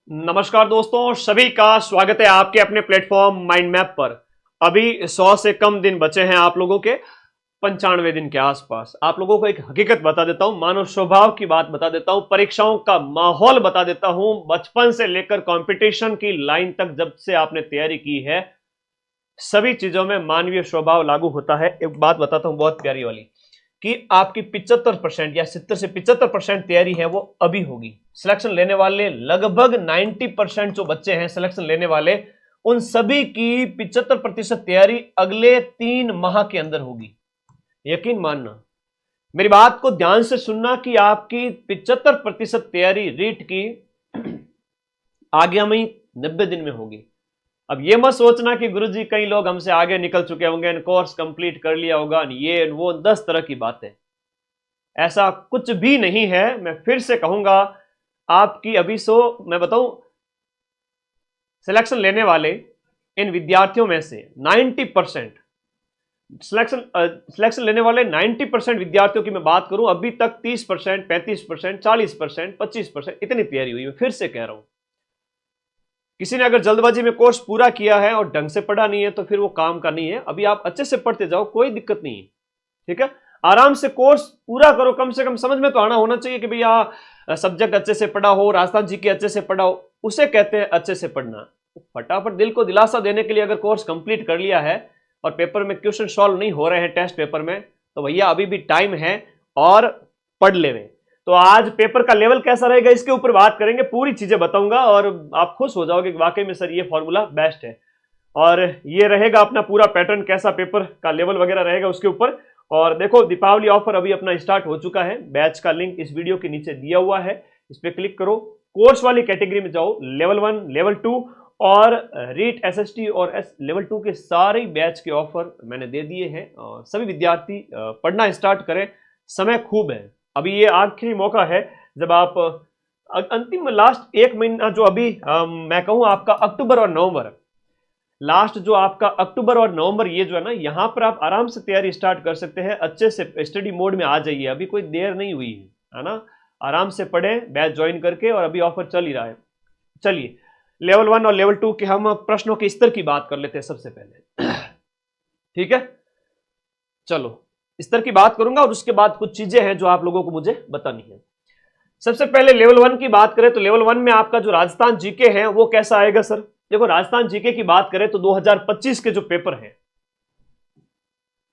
नमस्कार दोस्तों, सभी का स्वागत है आपके अपने प्लेटफॉर्म माइंड मैप पर। अभी 100 से कम दिन बचे हैं आप लोगों के, 95 दिन के आसपास। आप लोगों को एक हकीकत बता देता हूं, मानव स्वभाव की बात बता देता हूं, परीक्षाओं का माहौल बता देता हूं। बचपन से लेकर कंपटीशन की लाइन तक जब से आपने तैयारी की है, सभी चीजों में मानवीय स्वभाव लागू होता है। एक बात बताता हूं बहुत प्यारी वाली, कि आपकी 75% या 70 से 75% तैयारी है वो अभी होगी। सिलेक्शन लेने वाले लगभग 90% जो बच्चे हैं सिलेक्शन लेने वाले, उन सभी की 75% तैयारी अगले 3 माह के अंदर होगी। यकीन मानना, मेरी बात को ध्यान से सुनना कि आपकी 75% तैयारी रीट की आगामी 90 दिन में होगी। अब ये मत सोचना कि गुरुजी कई लोग हमसे आगे निकल चुके होंगे, कोर्स कंप्लीट कर लिया होगा, ये वो 10 तरह की बातें, ऐसा कुछ भी नहीं है। मैं फिर से कहूंगा, आपकी अभी मैं बताऊं, सिलेक्शन लेने वाले इन विद्यार्थियों में से 90% सिलेक्शन लेने वाले 90% विद्यार्थियों की मैं बात करूं, अभी तक 30%, 35%, 40%, 25% इतनी तैयारी हुई है। फिर से कह रहा हूं, किसी ने अगर जल्दबाजी में कोर्स पूरा किया है और ढंग से पढ़ा नहीं है तो फिर वो काम का नहीं है। अभी आप अच्छे से पढ़ते जाओ, कोई दिक्कत नहीं है, ठीक है। आराम से कोर्स पूरा करो, कम से कम समझ में तो आना होना चाहिए कि भैया सब्जेक्ट अच्छे से पढ़ा हो, राजस्थान जी के अच्छे से पढ़ा हो, उसे कहते हैं अच्छे से पढ़ना। फटाफट दिल को दिलासा देने के लिए अगर कोर्स कंप्लीट कर लिया है और पेपर में क्वेश्चन सॉल्व नहीं हो रहे हैं टेस्ट पेपर में, तो भैया अभी भी टाइम है और पढ़ ले। तो आज पेपर का लेवल कैसा रहेगा इसके ऊपर बात करेंगे, पूरी चीजें बताऊंगा और आप खुश हो जाओगे कि वाकई में सर ये फॉर्मूला बेस्ट है। और ये रहेगा अपना पूरा पैटर्न, कैसा पेपर का लेवल वगैरह रहेगा उसके ऊपर। और देखो, दीपावली ऑफर अभी अपना स्टार्ट हो चुका है। बैच का लिंक इस वीडियो के नीचे दिया हुआ है, इस पर क्लिक करो, कोर्स वाली कैटेगरी में जाओ। लेवल 1, लेवल 2 और रीट एसएसटी और लेवल 2 के सारे बैच के ऑफर मैंने दे दिए हैं। और सभी विद्यार्थी पढ़ना स्टार्ट करें, समय खूब है। अभी ये आखिरी मौका है जब आप अंतिम लास्ट 1 महीना जो अभी मैं कहूं आपका अक्टूबर और नवंबर, लास्ट जो आपका अक्टूबर और नवंबर, ये जो है ना, यहां पर आप आराम से तैयारी स्टार्ट कर सकते हैं। अच्छे से स्टडी मोड में आ जाइए, अभी कोई देर नहीं हुई है ना। आराम से पढ़ें बैच ज्वाइन करके, और अभी ऑफर चल ही रहा है। चलिए, लेवल 1 और लेवल 2 के हम प्रश्नों के स्तर की बात कर लेते हैं सबसे पहले, ठीक है। चलो, स्तर की बात करूंगा और उसके बाद कुछ चीजें हैं जो आप लोगों को मुझे बतानी है। सबसे पहले लेवल 1 की बात करें तो लेवल 1 में आपका जो राजस्थान जीके है वो कैसा आएगा सर। देखो, राजस्थान जीके की बात करें तो 2025 के जो पेपर हैं,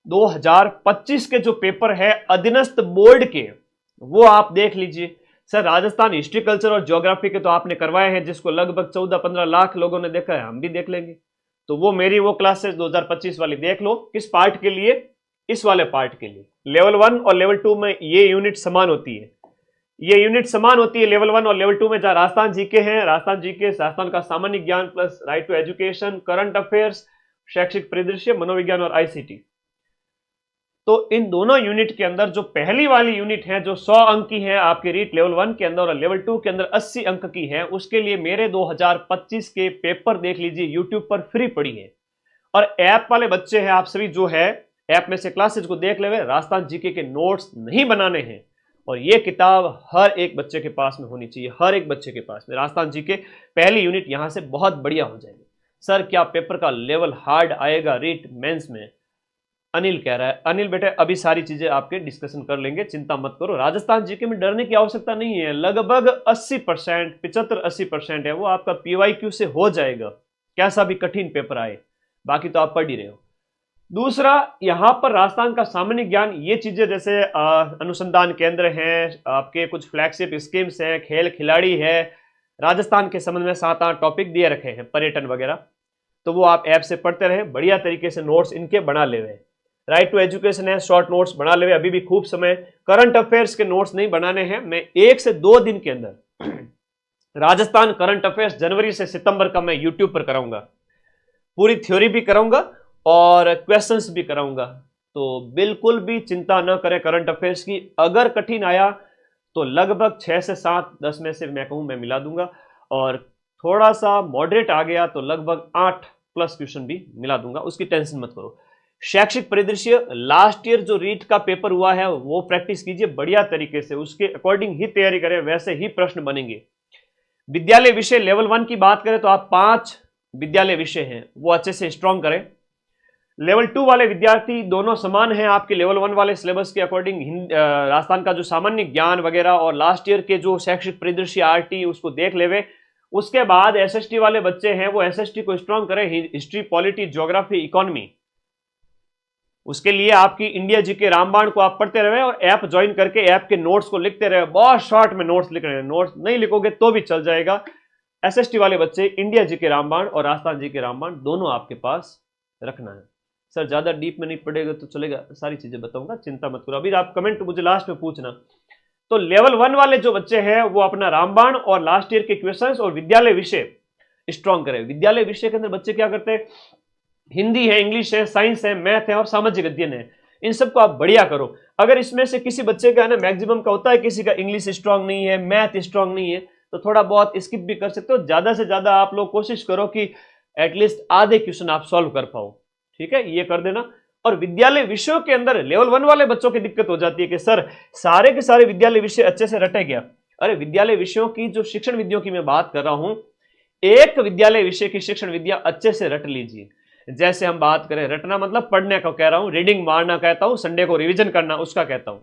2025 के जो पेपर है अधीनस्थ बोर्ड के, वो आप देख लीजिए। सर, राजस्थान हिस्ट्री, कल्चर और ज्योग्राफी के तो आपने करवाए हैं, जिसको लगभग 14-15 लाख लोगों ने देखा है, हम भी देख लेंगे। तो वो मेरी वो क्लासेस 2025 वाली देख लो। किस पार्ट के लिए? इस वाले पार्ट के लिए। लेवल 1 और लेवल 2 में ये यूनिट समान होती है, ये यूनिट समान होती है लेवल 1 और लेवल 2 में। जहां राजस्थान जीके हैं, राजस्थान जीके राजस्थान का सामान्य ज्ञान plus right to education, current affairs, शैक्षिक परिदृश्य, मनोविज्ञान और आईसीटी। तो इन दोनों यूनिट के अंदर जो पहली वाली यूनिट है जो 100 अंक की है आपके रीट लेवल 1 के अंदर और लेवल 2 के अंदर 80 अंक की है, उसके लिए मेरे 2025 के पेपर देख लीजिए, यूट्यूब पर फ्री पड़ी है। और ऐप वाले बच्चे हैं आप सभी, जो है ऐप में से क्लासेज को देख ले, राजस्थान जीके के नोट्स नहीं बनाने हैं। और ये किताब हर एक बच्चे के पास में होनी चाहिए, हर एक बच्चे के पास में। राजस्थान जीके पहली यूनिट यहां से बहुत बढ़िया हो जाएगी। सर, क्या पेपर का लेवल हार्ड आएगा रीट मेंस में? अनिल कह रहा है। अनिल बेटे, अभी सारी चीजें आपके डिस्कशन कर लेंगे, चिंता मत करो। राजस्थान जीके में डरने की आवश्यकता नहीं है। लगभग 80%, 75-80% है वो आपका पीवाईक्यू से हो जाएगा, कैसा भी कठिन पेपर आए। बाकी तो आप पढ़ ही रहे हो। दूसरा, यहां पर राजस्थान का सामान्य ज्ञान, ये चीजें जैसे अनुसंधान केंद्र हैं आपके, कुछ फ्लैगशिप स्कीम्स हैं, खेल खिलाड़ी है, राजस्थान के संबंध में 7-8 टॉपिक दिए रखे हैं, पर्यटन वगैरह। तो वो आप ऐप से पढ़ते रहे, बढ़िया तरीके से नोट्स इनके बना ले रहे। राइट टू एजुकेशन है, शॉर्ट नोट्स बना ले, अभी भी खूब समय। करंट अफेयर्स के नोट्स नहीं बनाने हैं, मैं 1 से 2 दिन के अंदर राजस्थान करंट अफेयर्स जनवरी से सितंबर का मैं यूट्यूब पर कराऊंगा, पूरी थ्योरी भी कराऊंगा और क्वेश्चंस भी कराऊंगा। तो बिल्कुल भी चिंता न करें करंट अफेयर्स की। अगर कठिन आया तो लगभग 6 से 7, 10 में से मैं कहूं मैं मिला दूंगा, और थोड़ा सा मॉडरेट आ गया तो लगभग 8 प्लस क्वेश्चन भी मिला दूंगा, उसकी टेंशन मत करो। शैक्षिक परिदृश्य, लास्ट ईयर जो रीट का पेपर हुआ है वो प्रैक्टिस कीजिए बढ़िया तरीके से, उसके अकॉर्डिंग ही तैयारी करें, वैसे ही प्रश्न बनेंगे। विद्यालय विषय लेवल 1 की बात करें तो आप 5 विद्यालय विषय हैं वो अच्छे से स्ट्रॉन्ग करें। लेवल 2 वाले विद्यार्थी दोनों समान हैं आपके लेवल 1 वाले सिलेबस के अकॉर्डिंग। राजस्थान का जो सामान्य ज्ञान वगैरह और लास्ट ईयर के जो शैक्षिक परिदृश्य आरटी उसको देख लेवे। उसके बाद एसएसटी वाले बच्चे हैं वो एसएसटी को स्ट्रॉन्ग करें, हिस्ट्री, पॉलिटी, ज्योग्राफी, इकोनॉमी। उसके लिए आपकी इंडिया जीके रामबाण को आप पढ़ते रहे और ऐप ज्वाइन करके ऐप के नोट्स को लिखते रहे। बहुत शॉर्ट में नोट्स लिख रहे हैं, नोट्स नहीं लिखोगे तो भी चल जाएगा। एसएसटी वाले बच्चे इंडिया जीके रामबाण और राजस्थान जीके रामबाण दोनों आपके पास रखना है। सर ज्यादा डीप में नहीं पड़ेगा तो चलेगा, सारी चीजें बताऊंगा, चिंता मत करो। अभी आप कमेंट मुझे लास्ट में पूछना। तो लेवल 1 वाले जो बच्चे हैं वो अपना रामबाण और लास्ट ईयर के क्वेश्चंस और विद्यालय विषय स्ट्रॉन्ग करें। विद्यालय विषय के अंदर बच्चे क्या करते हैं, हिंदी है, इंग्लिश है, साइंस है, मैथ है और सामाजिक अध्ययन है, इन सबको आप बढ़िया करो। अगर इसमें से किसी बच्चे का है ना मैक्सिमम का होता है, किसी का इंग्लिश स्ट्रांग नहीं है, मैथ स्ट्रांग नहीं है, तो थोड़ा बहुत स्किप भी कर सकते हो। ज्यादा से ज्यादा आप लोग कोशिश करो कि एटलीस्ट आधे क्वेश्चन आप सॉल्व कर पाओ, ठीक है, ये कर देना। और विद्यालय विषयों के अंदर लेवल 1 वाले बच्चों की दिक्कत हो जाती है कि सर सारे के सारे विद्यालय विषय अच्छे से रटे गया। अरे विद्यालय विषयों की जो शिक्षण विधियों की मैं बात कर रहा हूं, एक विद्यालय विषय की शिक्षण विद्या अच्छे से रट लीजिए। जैसे हम बात करें, रटना मतलब पढ़ने को कह रहा हूं, रीडिंग मारना कहता हूं, संडे को रिवीजन करना उसका कहता हूं।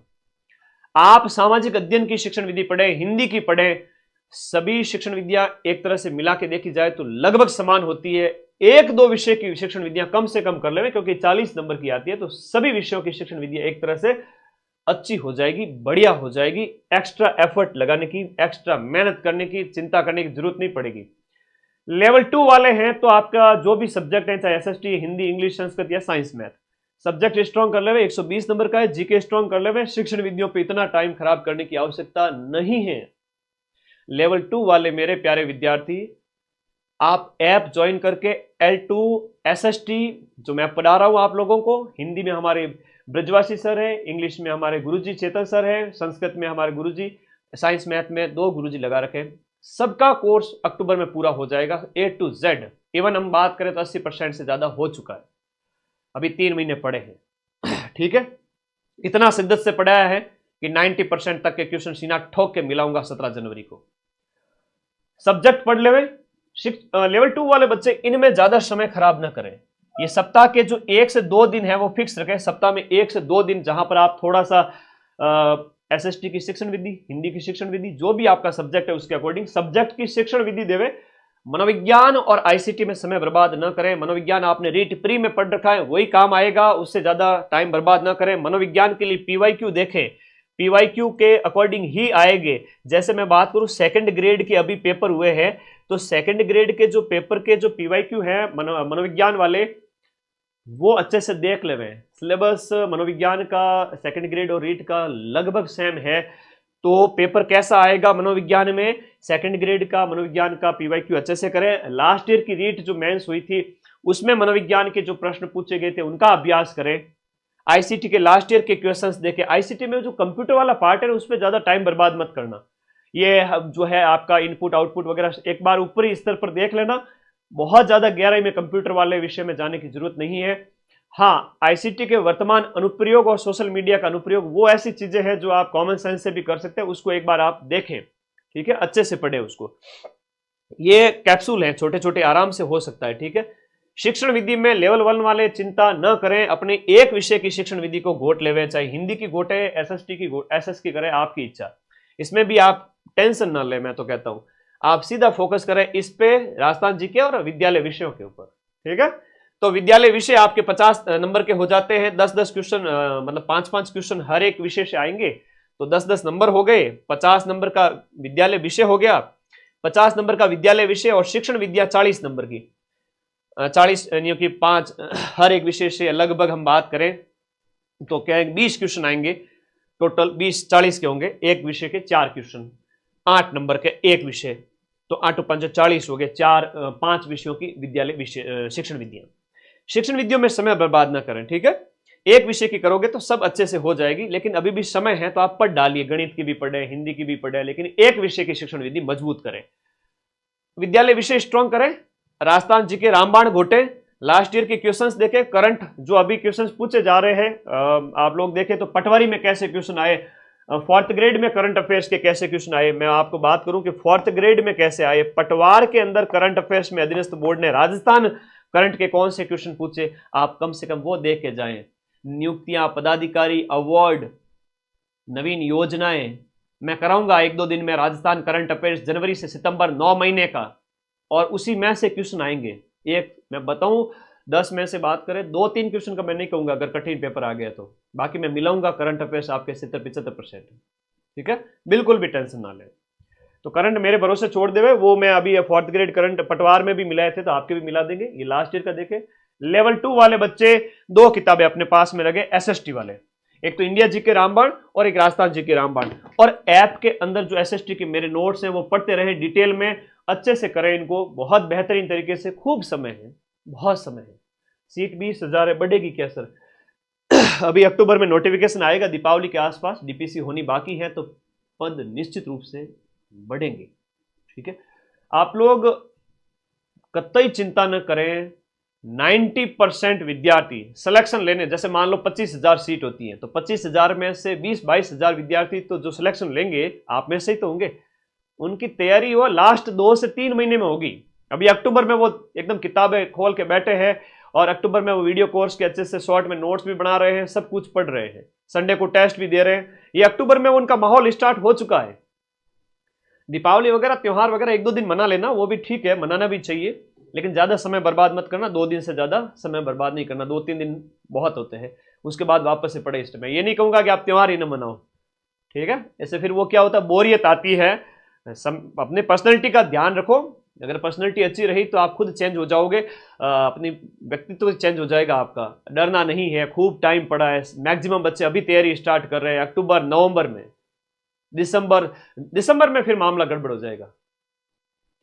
आप सामाजिक अध्ययन की शिक्षण विधि पढ़े, हिंदी की पढ़े, सभी शिक्षण विद्या एक तरह से मिला के देखी जाए तो लगभग समान होती है। एक दो विषय की शिक्षण विधियां कम से कम कर लेवे क्योंकि 40 नंबर की आती है, तो सभी विषयों की शिक्षण विधियां एक तरह से अच्छी हो जाएगी, बढ़िया हो जाएगी। एक्स्ट्रा एफर्ट लगाने की, एक्स्ट्रा मेहनत करने की, चिंता करने की जरूरत नहीं पड़ेगी। लेवल 2 वाले हैं तो आपका जो भी सब्जेक्ट है, चाहे एसएसटी, हिंदी, इंग्लिश, संस्कृत या साइंस, मैथ, सब्जेक्ट स्ट्रॉन्ग कर लेवे। 120 नंबर का है, जीके स्ट्रॉन्ग कर लेवे। शिक्षण विधियों पे इतना टाइम खराब करने की आवश्यकता नहीं है। लेवल 2 वाले मेरे प्यारे विद्यार्थी, आप ऐप ज्वाइन करके L2 SST जो मैं पढ़ा रहा हूं आप लोगों को, हिंदी में हमारे ब्रजवासी सर है, इंग्लिश में हमारे गुरुजी चेतन सर है, संस्कृत में हमारे गुरुजी, साइंस मैथ में 2 गुरुजी लगा रखे हैं। सबका कोर्स अक्टूबर में पूरा हो जाएगा A to Z। इवन हम बात करें तो 80% से ज्यादा हो चुका है, अभी 3 महीने पड़े हैं, ठीक है। इतना शिद्दत से पढ़ाया है कि 90% तक के क्वेश्चन सीना ठोक के मिलाऊंगा 17 जनवरी को। सब्जेक्ट पढ़ लेवे। लेवल 2 वाले बच्चे इनमें ज्यादा समय खराब ना करें। ये सप्ताह के जो 1 से 2 दिन है वो फिक्स रखें। सप्ताह में 1 से 2 दिन जहां पर आप थोड़ा सा एसएसटी की शिक्षण विधि, हिंदी की शिक्षण विधि, जो भी आपका सब्जेक्ट है उसके अकॉर्डिंग सब्जेक्ट की शिक्षण विधि देवे। मनोविज्ञान और आईसीटी में समय बर्बाद न करें। मनोविज्ञान आपने रीट प्री में पढ़ रखा है, वही काम आएगा, उससे ज्यादा टाइम बर्बाद न करें। मनोविज्ञान के लिए पीवाईक्यू देखें, पीवाईक्यू के अकॉर्डिंग ही आएंगे। जैसे मैं बात करूं सेकंड ग्रेड के अभी पेपर हुए हैं, तो सेकंड ग्रेड के जो पेपर के जो पीवाईक्यू है मनोविज्ञान वाले, वो अच्छे से देख लेवे। सिलेबस मनोविज्ञान का सेकंड ग्रेड और रीट का लगभग सेम है, तो पेपर कैसा आएगा मनोविज्ञान में, सेकंड ग्रेड का मनोविज्ञान का पीवाईक्यू अच्छे से करें। लास्ट ईयर की रीट जो मेंस हुई थी उसमें मनोविज्ञान के जो प्रश्न पूछे गए थे उनका अभ्यास करें। आईसीटी के लास्ट ईयर के क्वेश्चंस देखें। आईसीटी में जो कंप्यूटर वाला पार्ट है उस पर ज्यादा टाइम बर्बाद मत करना। ये जो है आपका इनपुट आउटपुट वगैरह एक बार ऊपरी स्तर पर देख लेना, बहुत ज्यादा गहराई में कंप्यूटर वाले विषय में जाने की जरूरत नहीं है। हाँ, आईसीटी के वर्तमान अनुप्रयोग और सोशल मीडिया का अनुप्रयोग वो ऐसी चीजें हैं जो आप कॉमन सेंस से भी कर सकते हैं, उसको एक बार आप देखें, ठीक है, अच्छे से पढ़े उसको। ये कैप्सूल है, छोटे छोटे आराम से हो सकता है, ठीक है। शिक्षण विधि में लेवल 1 वाले चिंता न करें, अपने एक विषय की शिक्षण विधि को घोट लेवे, चाहे हिंदी की घोटे, एसएसटी की एसएस की करें, आपकी इच्छा। इसमें भी आप टेंशन ना ले, मैं तो कहता हूं आप सीधा फोकस करें इस पे, राजस्थान जी के और विद्यालय विषयों के ऊपर, ठीक है। तो विद्यालय विषय आपके 50 नंबर के हो जाते हैं। 10-10 क्वेश्चन, मतलब 5-5 क्वेश्चन हर एक विषय से आएंगे, तो 10-10 नंबर हो गए। 50 नंबर का विद्यालय विषय हो गया, 50 नंबर का विद्यालय विषय और शिक्षण विद्या 40 नंबर की, 40 यानी कि 5 हर एक विषय से लगभग हम बात करें तो क्या 20 क्वेश्चन आएंगे टोटल, 20-40 के होंगे। एक विषय के 4 क्वेश्चन, 8 नंबर के एक विषय, तो 8-5 40 हो गए। 5 विषयों की विद्यालय विषय शिक्षण विधियां। शिक्षण विधियों में समय बर्बाद ना करें, ठीक है। एक विषय की करोगे तो सब अच्छे से हो जाएगी, लेकिन अभी भी समय है तो आप पढ़ डालिए, गणित की भी पढ़े, हिंदी की भी पढ़े, लेकिन एक विषय की शिक्षण विधि मजबूत करें। विद्यालय विषय स्ट्रॉन्ग करें, राजस्थान जी के रामबाण घोटे, लास्ट ईयर के क्वेश्चंस देखें, करंट जो अभी क्वेश्चंस पूछे जा रहे हैं, आप लोग देखें तो पटवारी में कैसे क्वेश्चन आए, फोर्थ ग्रेड में करंट अफेयर्स के कैसे क्वेश्चन आए, मैं आपको बात करूं कि फोर्थ ग्रेड में कैसे आए। पटवार के अंदर करंट अफेयर्स में अधीनस्थ बोर्ड ने राजस्थान करंट के कौन से क्वेश्चन पूछे, आप कम से कम वो देख के जाएं। नियुक्तियां, पदाधिकारी, अवार्ड, नवीन योजनाएं, मैं कराऊंगा 1-2 दिन में राजस्थान करंट अफेयर्स जनवरी से सितंबर 9 महीने का, और उसी में से क्वेश्चन आएंगे। एक मैं बताऊं 10 में से बात करें 2-3 क्वेश्चन का मैं नहीं कहूंगा अगर कठिन पेपर आ गया तो, बाकी मैं मिलाऊंगा करंट अफेयर्स आपके 70-75%। ठीक है, बिल्कुल भी टेंशन ना ले। तो करंट मेरे भरोसे छोड़ देवे, वो मैं अभी फोर्थ ग्रेड करंट पटवार में भी मिलाए थे तो आपके भी मिला देंगे। ये लास्ट ईयर का देखे, लेवल 2 वाले बच्चे 2 किताबें अपने पास में लगे एसएसटी वाले, एक तो इंडिया जीके रामबाण और एक राजस्थान जीके रामबाण, और ऐप के अंदर जो एसएसटी के मेरे नोट्स हैं वो पढ़ते रहे डिटेल में, अच्छे से करें इनको, बहुत बेहतरीन तरीके से। खूब समय है, बहुत समय है, सीट 20,000 है, बढ़ेगी क्या सर? अभी अक्टूबर में नोटिफिकेशन आएगा, दीपावली के आसपास डीपीसी होनी बाकी है, तो पद निश्चित रूप से बढ़ेंगे। ठीक है, आप लोग कतई चिंता न करें। 90% विद्यार्थी सिलेक्शन लेने, जैसे मान लो 25,000 सीट होती है, तो 25,000 में से 20-22,000 विद्यार्थी तो जो सिलेक्शन लेंगे आप में से ही तो होंगे। उनकी तैयारी वो लास्ट 2 से 3 महीने में होगी। अभी अक्टूबर में वो एकदम किताबें खोल के बैठे हैं, और अक्टूबर में वो वीडियो कोर्स के अच्छे से शॉर्ट में नोट्स भी बना रहे हैं, सब कुछ पढ़ रहे हैं, संडे को टेस्ट भी दे रहे हैं। ये अक्टूबर में उनका माहौल स्टार्ट हो चुका है। दीपावली वगैरह त्योहार वगैरह 1-2 दिन मना लेना, वो भी ठीक है, मनाना भी चाहिए, लेकिन ज्यादा समय बर्बाद मत करना। 2 दिन से ज्यादा समय बर्बाद नहीं करना, 2-3 दिन बहुत होते हैं, उसके बाद वापस से पढ़े। मैं ये नहीं कहूंगा कि आप त्योहार ही ना मनाओ, ठीक है, ऐसे फिर वो क्या होता है, बोरियत आती है। अपने पर्सनैलिटी का ध्यान रखो, अगर पर्सनैलिटी अच्छी रही तो आप खुद चेंज हो जाओगे, अपनी व्यक्तित्व चेंज हो जाएगा आपका। डरना नहीं है, खूब टाइम पड़ा है, मैक्सिमम बच्चे अभी तैयारी स्टार्ट कर रहे हैं। अक्टूबर, नवंबर में, दिसंबर में फिर मामला गड़बड़ हो जाएगा।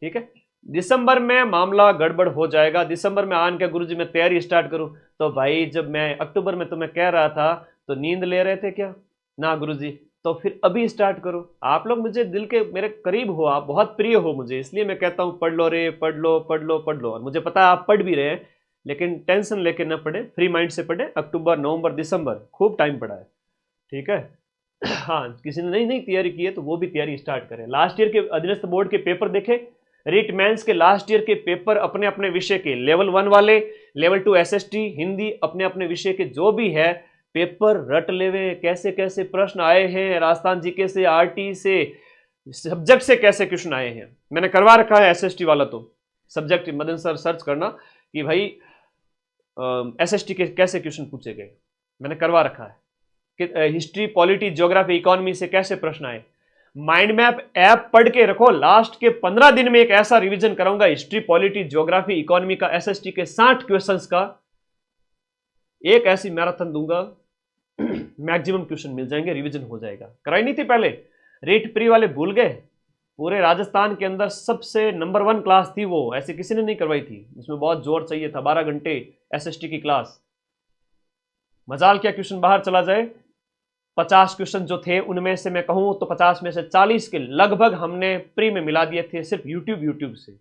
ठीक है, दिसंबर में मामला गड़बड़ हो जाएगा। दिसंबर में आन के गुरुजी मैं तैयारी स्टार्ट करूं, तो भाई जब मैं अक्टूबर में तुम्हें कह रहा था तो नींद ले रहे थे क्या? ना गुरुजी, तो फिर अभी स्टार्ट करो। आप लोग मुझे दिल के मेरे करीब हो, आप बहुत प्रिय हो मुझे, इसलिए मैं कहता हूं पढ़ लो रे, पढ़ लो पढ़ लो पढ़ लो। और मुझे पता है आप पढ़ भी रहे हैं, लेकिन टेंशन लेके ना पढ़े, फ्री माइंड से पढ़े। अक्टूबर, नवंबर, दिसंबर खूब टाइम पड़ा है। ठीक है, हाँ, किसी ने नहीं तैयारी की है तो वो भी तैयारी स्टार्ट करें। लास्ट ईयर के अधीनस्थ बोर्ड के पेपर देखे, रिट मेंस के लास्ट ईयर के पेपर अपने अपने विषय के, लेवल 1 वाले, लेवल 2 एसएसटी, हिंदी, अपने अपने विषय के जो भी है पेपर रट लेवे। कैसे कैसे प्रश्न आए हैं राजस्थान जीके से, आरटी से, सब्जेक्ट से कैसे क्वेश्चन आए हैं, मैंने करवा रखा है एसएसटी वाला। तो सब्जेक्ट मदन सर सर्च करना कि भाई एसएसटी के कैसे क्वेश्चन पूछे गए, मैंने करवा रखा है कि हिस्ट्री, पॉलिटी, ज्योग्राफी, इकोनॉमी से कैसे प्रश्न आए। माइंड मैप ऐप पढ़ के रखो, लास्ट के 15 दिन में एक ऐसा रिवीजन कराऊंगा हिस्ट्री, पॉलिटी, ज्योग्राफी, इकोनॉमी का, एसएसटी के 60 क्वेश्चंस का एक ऐसी मैराथन दूंगा, मैक्सिमम क्वेश्चन मिल जाएंगे, रिवीजन हो जाएगा। कराई नहीं थी पहले, रेट प्री वाले भूल गए। पूरे राजस्थान के अंदर सबसे नंबर 1 क्लास थी वो, ऐसे किसी ने नहीं करवाई थी, उसमें बहुत जोर चाहिए था। 12 घंटे एसएसटी की क्लास, मजाल क्या क्वेश्चन बाहर चला जाए। 50 क्वेश्चन जो थे उनमें से मैं कहूं तो 50 में से 40 के लगभग हमने प्री में मिला दिए थे, सिर्फ यूट्यूब से।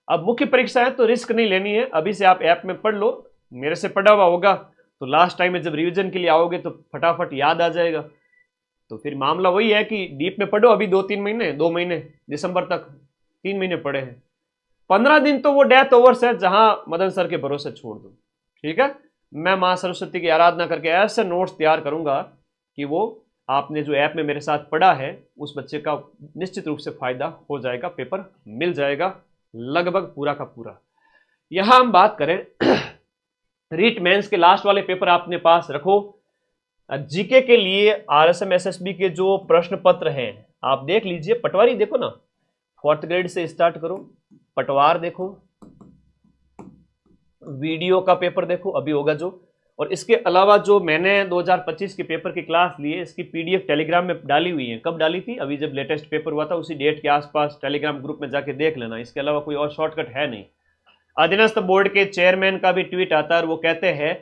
अब मुख्य परीक्षा है तो रिस्क नहीं लेनी है, अभी से आप ऐप में पढ़ लो, मेरे से पढ़ा हुआ होगा तो लास्ट टाइम में जब रिवीजन के लिए आओगे तो फटाफट याद आ जाएगा। तो फिर मामला वही है कि डीप में पढ़ो। अभी 2-3 महीने, 2 महीने, दिसंबर तक 3 महीने पढ़े हैं, 15 दिन तो वो डेथ ओवर्स है जहां मदन सर के भरोसे छोड़ दो। ठीक है, मैं मां सरस्वती की आराधना करके ऐसे नोट्स तैयार करूंगा कि वो आपने जो ऐप में मेरे साथ पढ़ा है उस बच्चे का निश्चित रूप से फायदा हो जाएगा, पेपर मिल जाएगा लगभग पूरा का पूरा। यहां हम बात करें रीट मेंस के लास्ट वाले पेपर अपने पास रखो। जीके के लिए आरएसएम एसएसबी के जो प्रश्न पत्र हैं आप देख लीजिए। पटवारी देखो ना, 4th ग्रेड से स्टार्ट करो, पटवार देखो, वीडियो का पेपर देखो अभी होगा जो, और इसके अलावा जो मैंने 2025 के पेपर की क्लास ली है इसकी पीडीएफ टेलीग्राम में डाली हुई है। कब डाली थी? अभी जब लेटेस्ट पेपर हुआ था उसी डेट के आसपास, टेलीग्राम ग्रुप में जाके देख लेना, इसके अलावा कोई और शॉर्टकट है नहीं। अधीनस्थ बोर्ड के चेयरमैन का भी ट्वीट आता है और वो कहते हैं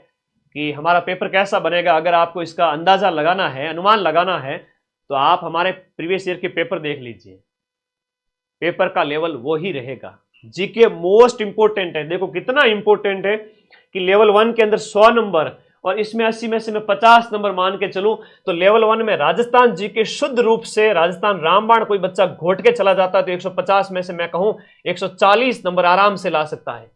कि हमारा पेपर कैसा बनेगा, अगर आपको इसका अंदाजा लगाना है, अनुमान लगाना है, तो आप हमारे प्रीवियस ईयर के पेपर देख लीजिए, पेपर का लेवल वो ही रहेगा। जीके मोस्ट इंपोर्टेंट है, देखो कितना इंपोर्टेंट है कि लेवल 1 के अंदर 100 नंबर और इसमें 80 में से मैं 50 नंबर मान के चलूं तो लेवल 1 में राजस्थान जी के शुद्ध रूप से राजस्थान रामबाण कोई बच्चा घोट के चला जाता है तो 150 में से मैं कहूं 140 नंबर आराम से ला सकता है।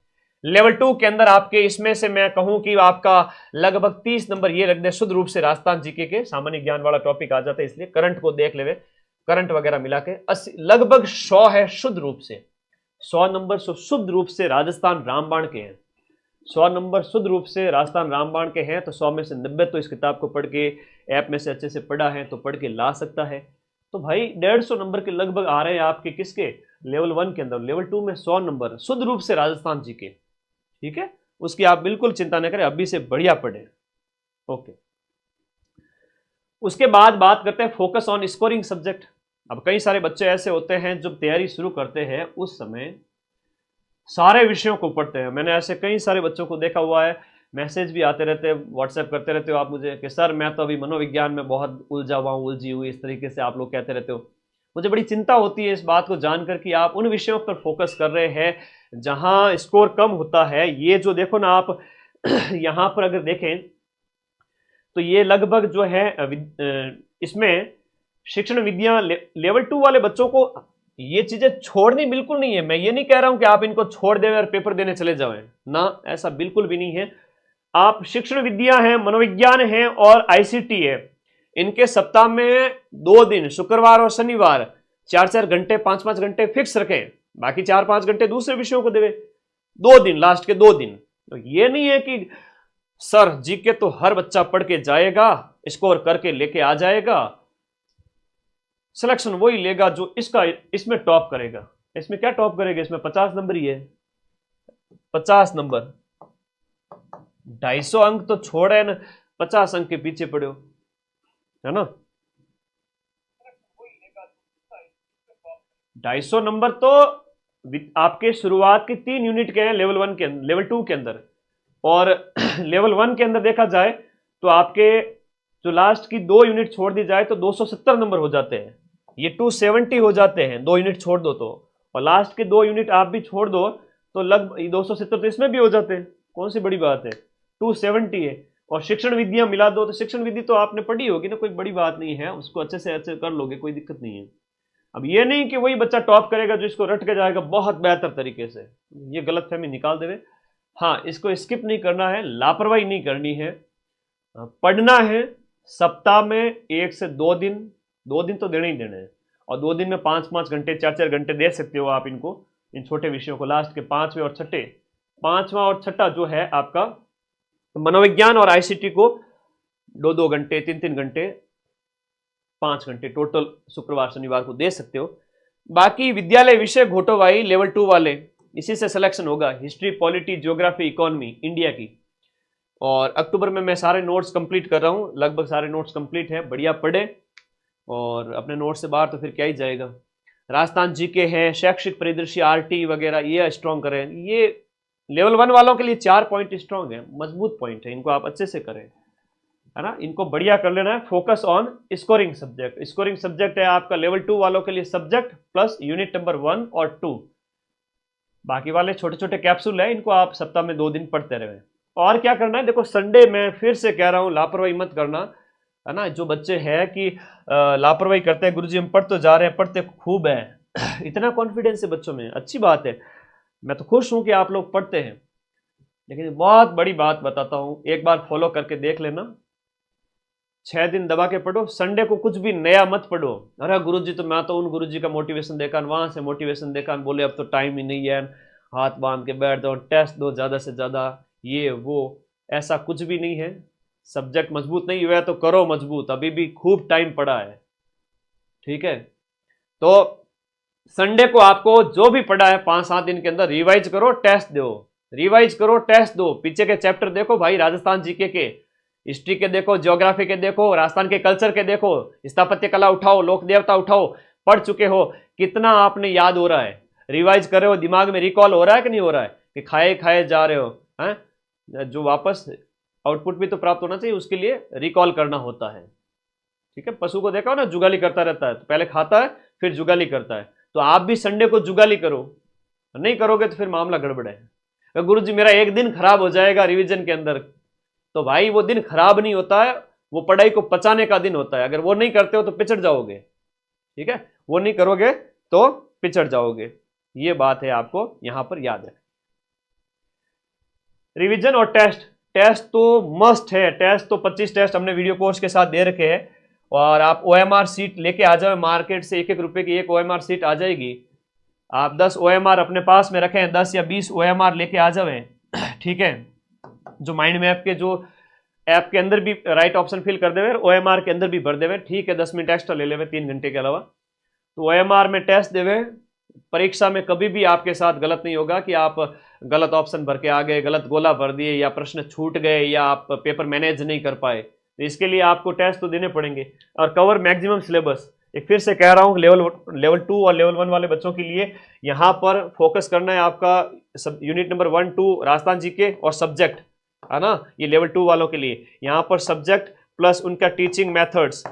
लेवल 2 के अंदर आपके इसमें से मैं कहूं कि आपका लगभग 30 नंबर ये रख दे, शुद्ध रूप से राजस्थान जीके के सामान्य ज्ञान वाला टॉपिक आ जाता है, इसलिए करंट को देख ले, करंट वगैरह मिला के 80 लगभग 100 है शुद्ध रूप से, 100 नंबर शुद्ध रूप से राजस्थान रामबाण के हैं, 100 नंबर शुद्ध रूप से राजस्थान रामबाण के हैं। तो 100 में से 90 तो इस किताब को पढ़ के ऐप में से अच्छे से पढ़ा है तो पढ़ के ला सकता है। तो भाई 150 नंबर के लगभग आ रहे हैं आपके किसके, लेवल 1 के अंदर। लेवल 2 में 100 नंबर शुद्ध रूप से राजस्थान जी के, ठीक है, उसकी आप बिल्कुल चिंता न करें, अभी से बढ़िया पढ़े। ओके, उसके बाद बात करते हैं फोकस ऑन स्कोरिंग सब्जेक्ट। अब कई सारे बच्चे ऐसे होते हैं जब तैयारी शुरू करते हैं उस समय सारे विषयों को पढ़ते हैं। मैंने ऐसे कई सारे बच्चों को देखा हुआ है, मैसेज भी आते रहते हैं, व्हाट्सएप करते रहते हो आप मुझे कि सर मैं तो अभी मनोविज्ञान में बहुत उलझा हुआ हूँ, उलझी हुई, इस तरीके से आप लोग कहते रहते हो। मुझे बड़ी चिंता होती है इस बात को जानकर कि आप उन विषयों पर फोकस कर रहे हैं जहां स्कोर कम होता है। ये जो देखो ना आप यहां पर अगर देखें तो ये लगभग जो है इसमें शिक्षण विद्या लेवल 2 वाले बच्चों को ये चीजें छोड़नी बिल्कुल नहीं है। मैं ये नहीं कह रहा हूं कि आप इनको छोड़ दें और पेपर देने चले जाएं ना, ऐसा बिल्कुल भी नहीं है। आप शिक्षण विद्या है, मनोविज्ञान है और आईसीटी है, इनके सप्ताह में 2 दिन शुक्रवार और शनिवार 4-4 घंटे 5-5 घंटे फिक्स रखें, बाकी 4-5 घंटे दूसरे विषयों को देवे, 2 दिन लास्ट के 2 दिन। तो ये नहीं है कि सर जीके तो हर बच्चा पढ़ के जाएगा, स्कोर करके लेके आ जाएगा, सिलेक्शन वही लेगा जो इसमें टॉप करेगा। इसमें क्या टॉप करेगा, इसमें 50 नंबर ही है, 50 नंबर, 250 अंक तो छोड़े न, 50 अंक के पीछे पड़े हो, है ना। 250 नंबर तो आपके शुरुआत की 3 यूनिट के हैं लेवल 1 के, लेवल 2 के अंदर, और लेवल 1 के अंदर देखा जाए तो आपके जो लास्ट की 2 यूनिट छोड़ दी जाए तो 270 नंबर हो जाते हैं, ये 270 हो जाते हैं, 2 यूनिट छोड़ दो तो, और लास्ट के 2 यूनिट आप भी छोड़ दो तो लगभग 270 तो इसमें भी हो जाते हैं, कौन सी बड़ी बात है, 270 है। और शिक्षण विद्या मिला दो तो शिक्षण विधि तो आपने पढ़ी होगी ना, कोई बड़ी बात नहीं है, उसको अच्छे से अच्छे कर लोगे, कोई दिक्कत नहीं है। अब ये नहीं कि वही बच्चा टॉप करेगा जो इसको रट के जाएगा बहुत बेहतर तरीके से, ये गलतफहमी निकाल देवे। हाँ, इसको स्किप नहीं करना है, लापरवाही नहीं करनी है, पढ़ना है। सप्ताह में 1 से 2 दिन, 2 दिन तो देने ही देने हैं, और 2 दिन में 5-5 घंटे 4-4 घंटे दे सकते हो आप इनको, इन छोटे विषयों को। लास्ट के 5वें और 6ठे, 5वां और 6ठा जो है आपका मनोविज्ञान और आईसीटी को 2-2 घंटे 3-3 घंटे 5 घंटे टोटल शुक्रवार शनिवार को दे सकते हो। बाकी विद्यालय विषय घोटो भाई लेवल 2 वाले, इसी से सिलेक्शन होगा, history, polity, geography, economy India की। और अक्टूबर में मैं सारे नोट्स कंप्लीट कर रहा हूँ, लगभग सारे नोट्स कंप्लीट हैं, बढ़िया पढ़े, और अपने नोट्स से बाहर तो फिर क्या ही जाएगा। राजस्थान जीके है, शैक्षिक परिदृश्य, आरटी वगैरह ये स्ट्रॉन्ग करें। ये लेवल 1 वालों के लिए 4 पॉइंट स्ट्रॉन्ग है, मजबूत पॉइंट है, इनको आप अच्छे से करें, है ना, इनको बढ़िया कर लेना है। Focus on scoring subject, scoring subject है आपका लेवल 2 वालों के लिए सब्जेक्ट प्लस यूनिट नंबर 1 और 2, बाकी वाले छोटे छोटे कैप्सूल है, इनको आप सप्ताह में 2 दिन पढ़ते रहे। और क्या करना है, देखो संडे में फिर से कह रहा हूं लापरवाही मत करना, है ना। जो बच्चे हैं कि लापरवाही करते हैं, गुरुजी हम पढ़ तो जा रहे हैं, पढ़ते खूब है इतना कॉन्फिडेंस है बच्चों में, अच्छी बात है, मैं तो खुश हूं कि आप लोग पढ़ते हैं। लेकिन बहुत बड़ी बात बताता हूं, एक बार फॉलो करके देख लेना, 6 दिन दबा के पढ़ो, संडे को कुछ भी नया मत पढ़ो। अरे गुरुजी तो मैं तो उन गुरुजी का मोटिवेशन देखा, वहां से मोटिवेशन देखा, बोले अब तो टाइम ही नहीं है, हाथ बांध के बैठ दो, टेस्ट दो ज्यादा से ज्यादा, ये वो, ऐसा कुछ भी नहीं है। सब्जेक्ट मजबूत नहीं हुआ तो करो मजबूत, अभी भी खूब टाइम पड़ा है, ठीक है। तो संडे को आपको जो भी पढ़ा है 5-7 दिन के अंदर रिवाइज करो, टेस्ट दो, रिवाइज करो, टेस्ट दो, पीछे के चैप्टर देखो भाई, राजस्थान जीके के, हिस्ट्री के देखो, ज्योग्राफी के देखो, राजस्थान के कल्चर के देखो, स्थापत्य कला उठाओ, लोक देवता उठाओ, पढ़ चुके हो, कितना आपने याद हो रहा है, रिवाइज कर रहे हो, दिमाग में रिकॉल हो रहा है कि नहीं हो रहा है, कि खाए खाए जा रहे हो, हैं, जो वापस आउटपुट भी तो प्राप्त होना चाहिए, उसके लिए रिकॉल करना होता है, ठीक है। पशु को देखा हो ना, जुगाली करता रहता है, तो पहले खाता है फिर जुगाली करता है, तो आप भी संडे को जुगाली करो, नहीं करोगे तो फिर मामला गड़बड़ है। गुरुजी मेरा एक दिन खराब हो जाएगा रिवीजन के अंदर, तो भाई वो दिन खराब नहीं होता है, वो पढ़ाई को पचाने का दिन होता है। अगर वो नहीं करते हो तो पिछड़ जाओगे, ठीक है, वो नहीं करोगे तो पिछड़ जाओगे। ये बात है, आपको यहां पर याद है। रिवीजन और टेस्ट, टेस्ट तो मस्ट है। टेस्ट तो 25 टेस्ट हमने वीडियो कोर्स के साथ दे रखे हैं, और आप OMR सीट लेके आ जाओ, मार्केट से 1-1 रुपए की एक OMR सीट आ जाएगी। आप 10 OMR अपने पास में रखें, 10 या 20 OMR लेके आ जाए, ठीक है, जो माइंड मैप के जो ऐप के अंदर भी राइट ऑप्शन फिल कर देवे, OMR के अंदर भी भर देवे, ठीक है, 10 मिनट एक्स्ट्रा ले लेवे 3 घंटे के अलावा, तो OMR में टेस्ट देवे। परीक्षा में कभी भी आपके साथ गलत नहीं होगा कि आप गलत ऑप्शन भर के आ गए, गलत गोला भर दिए, या प्रश्न छूट गए, या आप पेपर मैनेज नहीं कर पाए, तो इसके लिए आपको टेस्ट तो देने पड़ेंगे। और कवर मैक्सिमम सिलेबस, एक फिर से कह रहा हूँ, लेवल 2 और लेवल 1 वाले बच्चों के लिए यहाँ पर फोकस करना है आपका सब यूनिट नंबर 1, 2 राजस्थान जीके और सब्जेक्ट, है ना। ये लेवल 2 वालों के लिए यहाँ पर सब्जेक्ट प्लस उनका टीचिंग मेथड्स,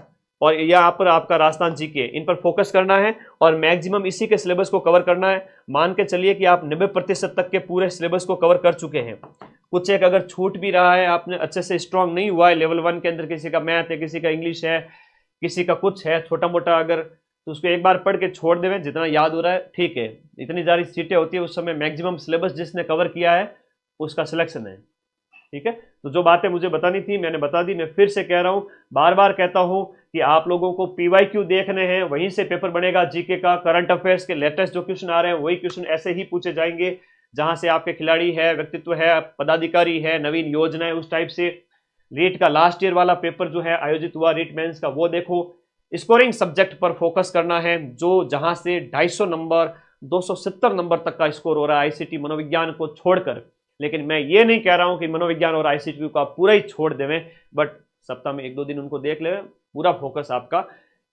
और यहाँ पर आपका राजस्थान जीके, इन पर फोकस करना है और मैक्सिमम इसी के सिलेबस को कवर करना है। मान के चलिए कि आप 90% तक के पूरे सिलेबस को कवर कर चुके हैं। कुछ एक अगर छूट भी रहा है, आपने अच्छे से स्ट्रांग नहीं हुआ है लेवल 1 के अंदर, किसी का मैथ है, किसी का इंग्लिश है, किसी का कुछ है छोटा मोटा, अगर तो उसको एक बार पढ़ के छोड़ देवें, जितना याद हो रहा है ठीक है। इतनी सारी सीटें होती है, उस समय मैक्सिमम सिलेबस जिसने कवर किया है उसका सिलेक्शन है, ठीक है। तो जो बातें मुझे बतानी थी मैंने बता दी। मैं फिर से कह रहा हूँ, बार बार कहता हूँ कि आप लोगों को PYQ देखने हैं, वहीं से पेपर बनेगा जीके का। करंट अफेयर्स के लेटेस्ट जो क्वेश्चन आ रहे हैं वही क्वेश्चन ऐसे ही पूछे जाएंगे, जहां से आपके खिलाड़ी है, व्यक्तित्व है, पदाधिकारी है, नवीन योजनाएं, उस टाइप से। रीट का लास्ट ईयर वाला पेपर जो है आयोजित हुआ रीट मेंस का, वो देखो। स्कोरिंग सब्जेक्ट पर फोकस करना है, जो जहां से 250 नंबर 270 नंबर तक का स्कोर हो रहा है ICT मनोविज्ञान को छोड़कर। लेकिन मैं ये नहीं कह रहा हूं कि मनोविज्ञान और ICT को आप पूरा ही छोड़ देवें, बट सप्ताह में 1-2 दिन उनको देख ले। पूरा फोकस आपका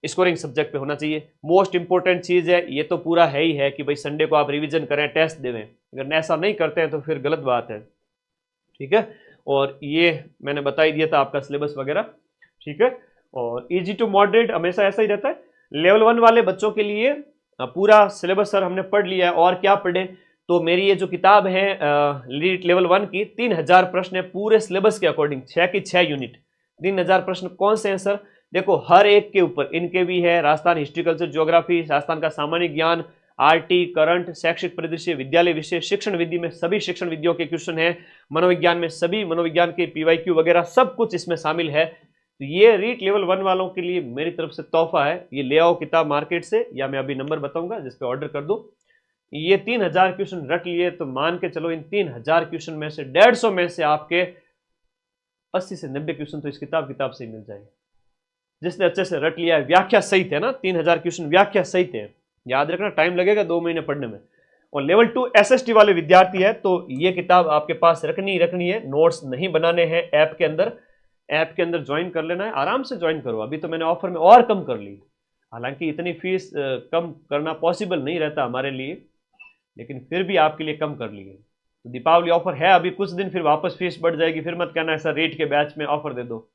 स्कोरिंग सब्जेक्ट पे होना चाहिए। मोस्ट इंपॉर्टेंट चीज है, ये तो पूरा है ही है कि भाई संडे को आप रिवीजन करें, टेस्ट देवें। अगर ऐसा नहीं करते हैं तो फिर गलत बात है, ठीक है। और ये मैंने बता ही दिया था आपका सिलेबस वगैरह, ठीक है। और इजी टू मॉडरेट हमेशा ऐसा ही रहता है। लेवल 1 वाले बच्चों के लिए पूरा सिलेबस सर हमने पढ़ लिया है, और क्या पढ़े, तो मेरी ये जो किताब है लीड लेवल 1 की 3000 प्रश्न है पूरे सिलेबस के अकॉर्डिंग, 6 की 6 यूनिट। 3000 प्रश्न कौन से हैं सर? देखो हर एक के ऊपर इनके भी है, Rajasthan history culture geography, Rajasthan का सामान्य ज्ञान, RT, करंट, शैक्षिक परिदृश्य, विद्यालय विषय, शिक्षण विधि में सभी शिक्षण विधियों के क्वेश्चन है, मनोविज्ञान में सभी मनोविज्ञान के PYQ वगैरह सब कुछ इसमें शामिल है। तो ये रीट लेवल 1 वालों के लिए मेरी तरफ से तोहफा है। ये ले आओ किताब मार्केट से, या मैं अभी नंबर बताऊंगा जिस पे ऑर्डर कर दो। ये 3000 क्वेश्चन रट लिए तो मान के चलो इन 3000 क्वेश्चन में से 150 में से आपके 80 से 90 क्वेश्चन तो इस किताब से ही मिल जाएंगे, जिसने अच्छे से रट लिया है। व्याख्या सहित है ना, 3000 क्वेश्चन व्याख्या सहित है। याद रखना, टाइम लगेगा 2 महीने पढ़ने में। और लेवल 2 SST वाले विद्यार्थी है तो ये किताब आपके पास रखनी है। नोट्स नहीं बनाने हैं, ऐप के अंदर ज्वाइन कर लेना है, आराम से ज्वाइन करो। अभी तो मैंने ऑफर में और कम कर ली, हालांकि इतनी फीस कम करना पॉसिबल नहीं रहता हमारे लिए, लेकिन फिर भी आपके लिए कम कर लिए। तो दीपावली ऑफर है अभी कुछ दिन, फिर वापस फीस बढ़ जाएगी। फिर मत कहना ऐसा रेट के बैच में ऑफर दे दो।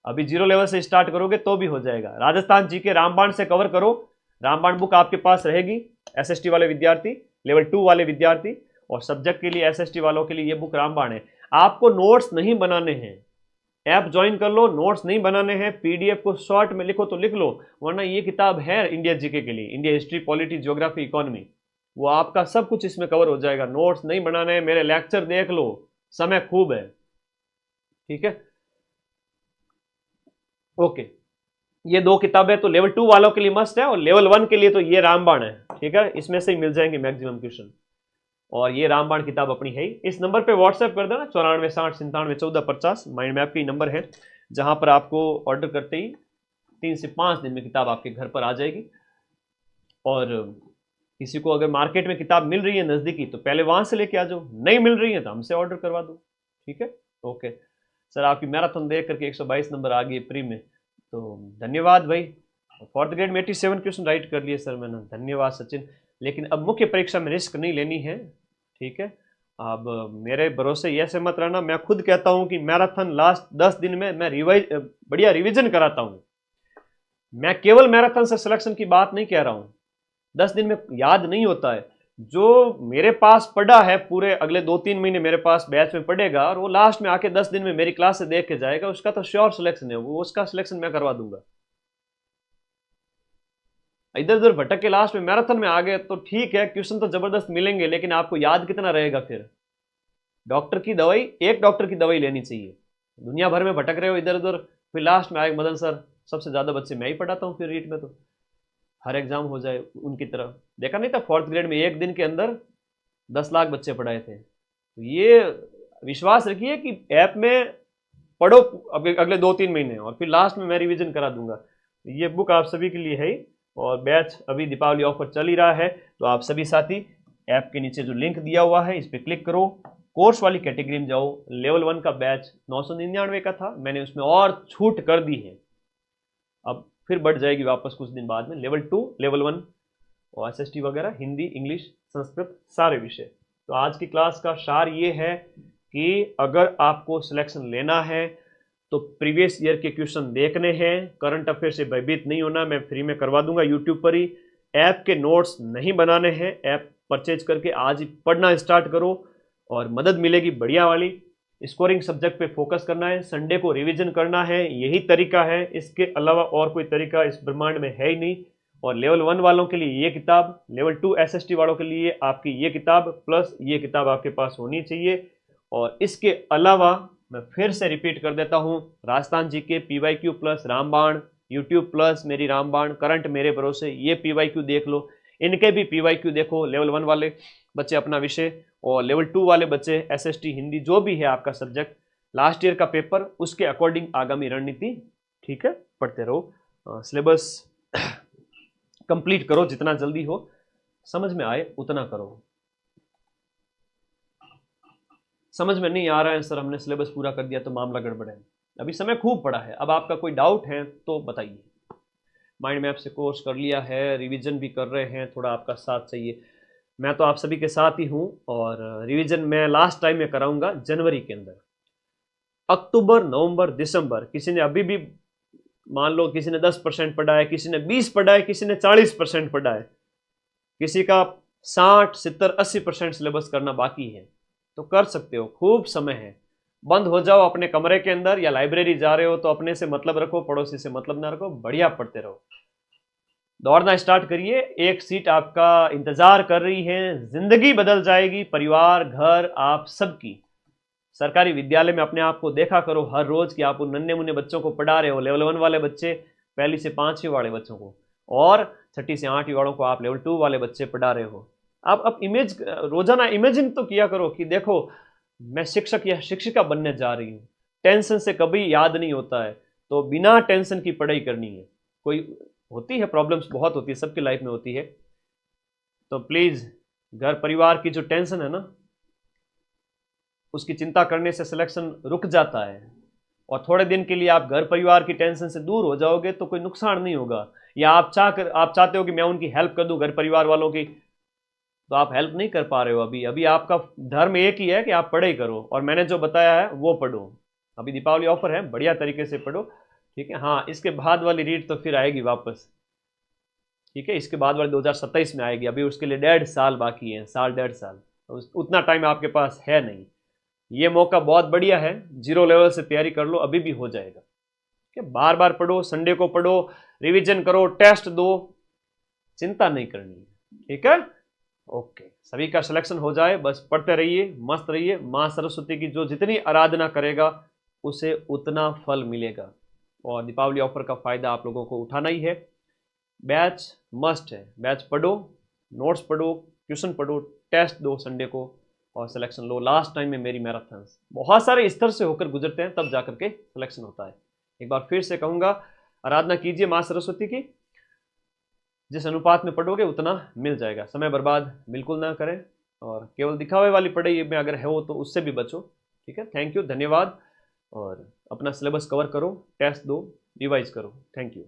अभी 0 लेवल से स्टार्ट करोगे तो भी हो जाएगा। राजस्थान जीके रामबाण से कवर करो, रामबाण बुक आपके पास रहेगी। SST वाले विद्यार्थी, लेवल 2 वाले विद्यार्थी, और सब्जेक्ट के लिए SST वालों के लिए ये बुक रामबाण है। आपको नोट्स नहीं बनाने हैं, ऐप ज्वाइन कर लो। नोट्स नहीं बनाने हैं, PDF को शॉर्ट में लिखो तो लिख लो, वरना ये किताब है इंडिया जीके के लिए, India history, polity, geography, economy, वो आपका सब कुछ इसमें कवर हो जाएगा। नोट्स नहीं बनाने हैं, मेरे लेक्चर देख लो, समय खूब है, ठीक है। ओके, ये 2 किताबें तो लेवल 2 वालों के लिए मस्ट है, और लेवल 1 के लिए तो ये रामबाण है, ठीक है। इसमें से ही मिल जाएंगे मैक्सिमम क्वेश्चन, और ये रामबाण किताब अपनी है ही। इस नंबर पे व्हाट्सएप कर देना, 94 60 97 14 50 माइंड मैप की नंबर है, जहां पर आपको ऑर्डर करते ही 3 से 5 दिन में किताब आपके घर पर आ जाएगी। और किसी को अगर मार्केट में किताब मिल रही है नज़दीकी तो पहले वहां से लेके आ जाओ, नहीं मिल रही है तो हमसे ऑर्डर करवा दो, ठीक है। ओके सर, आपकी मैराथन देख करके 122 नंबर आ गई प्री में, तो धन्यवाद भाई। फोर्थ ग्रेड में 87 क्वेश्चन राइट कर लिए सर मैंने, धन्यवाद सचिन। लेकिन अब मुख्य परीक्षा में रिस्क नहीं लेनी है, ठीक है। अब मेरे भरोसे ये से मत रहना, मैं खुद कहता हूं कि मैराथन लास्ट 10 दिन में मैं बढ़िया रिवीजन कराता हूं। मैं केवल मैराथन से सिलेक्शन की बात नहीं कह रहा हूं, 10 दिन में याद नहीं होता है, जो मेरे पास पढ़ा है पूरे अगले 2-3 महीने मेरे पास बैच में पढ़ेगा और वो लास्ट में आके 10 दिन में मेरी क्लास से देख के जाएगा, उसका तो श्योर सिलेक्शन है, वो उसका सिलेक्शन मैं करवा दूंगा। इधर उधर भटक के लास्ट में मैराथन में आ गए तो ठीक है, क्वेश्चन तो जबरदस्त मिलेंगे, लेकिन आपको याद कितना रहेगा फिर? डॉक्टर की दवाई, एक डॉक्टर की दवाई लेनी चाहिए, दुनिया भर में भटक रहे हो इधर उधर, फिर लास्ट में आए मदन सर सबसे ज्यादा बच्चे मैं ही पढ़ाता हूँ, फिर रीट में तो हर एग्जाम हो जाए उनकी तरह। देखा नहीं था 4th ग्रेड में एक दिन के अंदर 10 लाख बच्चे पढ़ाए थे। तो ये विश्वास रखिए कि ऐप में पढ़ो अगले 2-3 महीने और फिर लास्ट में मैं रिवीजन करा दूंगा। ये बुक आप सभी के लिए है और बैच अभी दीपावली ऑफर चल ही रहा है, तो आप सभी साथी ऐप के नीचे जो लिंक दिया हुआ है इस पर क्लिक करो, कोर्स वाली कैटेगरी में जाओ। लेवल 1 का बैच 999 का था, मैंने उसमें और छूट कर दी है, अब फिर बढ़ जाएगी वापस कुछ दिन बाद में। लेवल 2, लेवल 1 और SST वगैरह, हिंदी, इंग्लिश, संस्कृत, सारे विषय। तो आज की क्लास का सार ये है कि अगर आपको सिलेक्शन लेना है तो प्रीवियस ईयर के क्वेश्चन देखने हैं, करंट अफेयर से भयभीत नहीं होना, मैं फ्री में करवा दूंगा यूट्यूब पर ही। ऐप के नोट्स नहीं बनाने हैं, ऐप परचेज करके आज ही पढ़ना स्टार्ट करो और मदद मिलेगी बढ़िया वाली। स्कोरिंग सब्जेक्ट पे फोकस करना है, संडे को रिवीजन करना है, यही तरीका है, इसके अलावा और कोई तरीका इस ब्रह्मांड में है ही नहीं। और लेवल 1 वालों के लिए ये किताब, लेवल 2 SST वालों के लिए आपकी ये किताब प्लस ये किताब आपके पास होनी चाहिए। और इसके अलावा मैं फिर से रिपीट कर देता हूँ, राजस्थान जी के PYQ प्लस रामबाण, यूट्यूब प्लस मेरी रामबाण, करंट मेरे भरोसे, ये PYQ देख लो, इनके भी PYQ देखो, लेवल 1 वाले बच्चे अपना विषय और लेवल 2 वाले बच्चे SST हिंदी, जो भी है आपका सब्जेक्ट, लास्ट ईयर का पेपर उसके अकॉर्डिंग आगामी रणनीति, ठीक है, पढ़ते रहो। सिलेबस कंप्लीट करो, जितना जल्दी हो, समझ में आए उतना करो। समझ में नहीं आ रहा है सर हमने सिलेबस पूरा कर दिया तो मामला गड़बड़ है, अभी समय खूब पड़ा है, अब आपका कोई डाउट है तो बताइए। माइंड मैप से कोर्स कर लिया है, रिवीजन भी कर रहे हैं, थोड़ा आपका साथ चाहिए, मैं तो आप सभी के साथ ही हूँ। और रिवीजन मैं लास्ट टाइम में कराऊंगा जनवरी के अंदर। अक्टूबर, नवंबर, दिसंबर, किसी ने अभी भी मान लो किसी ने 10% पढ़ा है, किसी ने 20 पढ़ा है, किसी ने 40% पढ़ा है, किसी का 60, 70, 80% सिलेबस करना बाकी है, तो कर सकते हो, खूब समय है। बंद हो जाओ अपने कमरे के अंदर, या लाइब्रेरी जा रहे हो तो अपने से मतलब रखो, पड़ोसी से मतलब ना रखो, बढ़िया पढ़ते रहो, दौड़ना स्टार्ट करिए, एक सीट आपका इंतजार कर रही है, जिंदगी बदल जाएगी, परिवार, घर, आप सबकी। सरकारी विद्यालय में अपने आप को देखा करो हर रोज कि आप उन नन्हे मुन्ने बच्चों को पढ़ा रहे हो, लेवल 1 वाले बच्चे, 1 से 5वीं वाले बच्चों को, और 6ठी से 8वीं वालों को आप लेवल 2 वाले बच्चे पढ़ा रहे हो। आप अब इमेज रोजाना इमेजिन तो किया करो कि देखो मैं शिक्षक या शिक्षिका बनने जा रही हूँ। टेंशन से कभी याद नहीं होता है, तो बिना टेंशन की पढ़ाई करनी है। कोई होती है प्रॉब्लम्स, बहुत होती है, सबकी लाइफ में होती है, तो प्लीज घर परिवार की जो टेंशन है ना, उसकी चिंता करने से सिलेक्शन रुक जाता है। और थोड़े दिन के लिए आप घर परिवार की टेंशन से दूर हो जाओगे तो कोई नुकसान नहीं होगा। या आप चाहते हो कि मैं उनकी हेल्प कर दूं घर परिवार वालों की, तो आप हेल्प नहीं कर पा रहे हो। अभी आपका धर्म एक ही है कि आप पढ़ाई करो, और मैंने जो बताया है वो पढ़ो। अभी दीपावली ऑफर है, बढ़िया तरीके से पढ़ो, ठीक है। हाँ, इसके बाद वाली रीड तो फिर आएगी वापस, ठीक है, इसके बाद वाली 2027 में आएगी, अभी उसके लिए 1.5 साल बाकी है, साल 1.5 साल, तो उतना टाइम आपके पास है नहीं। ये मौका बहुत बढ़िया है, 0 लेवल से तैयारी कर लो, अभी भी हो जाएगा, ठीक है। बार बार पढ़ो, संडे को पढ़ो, रिवीजन करो, टेस्ट दो, चिंता नहीं करनी है, ठीक है। ओके, सभी का सिलेक्शन हो जाए, बस पढ़ते रहिए, मस्त रहिए। माँ सरस्वती की जो जितनी आराधना करेगा उसे उतना फल मिलेगा, और दीपावली ऑफर का फायदा आप लोगों को उठाना ही है। बैच मस्ट है, बैच पढ़ो, नोट्स पढ़ो, ट्यूशन पढ़ो, टेस्ट दो संडे को, और सिलेक्शन लो। लास्ट टाइम में मेरी मैराथन्स बहुत सारे स्तर से होकर गुजरते हैं, तब जाकर के सिलेक्शन होता है। एक बार फिर से कहूंगा, आराधना कीजिए माँ सरस्वती की, जिस अनुपात में पढ़ोगे उतना मिल जाएगा। समय बर्बाद बिल्कुल ना करें, और केवल दिखावे वाली पढ़ाई में अगर है हो तो उससे भी बचो, ठीक है। थैंक यू, धन्यवाद, और अपना सिलेबस कवर करो, टेस्ट दो, रिवाइज करो। Thank you.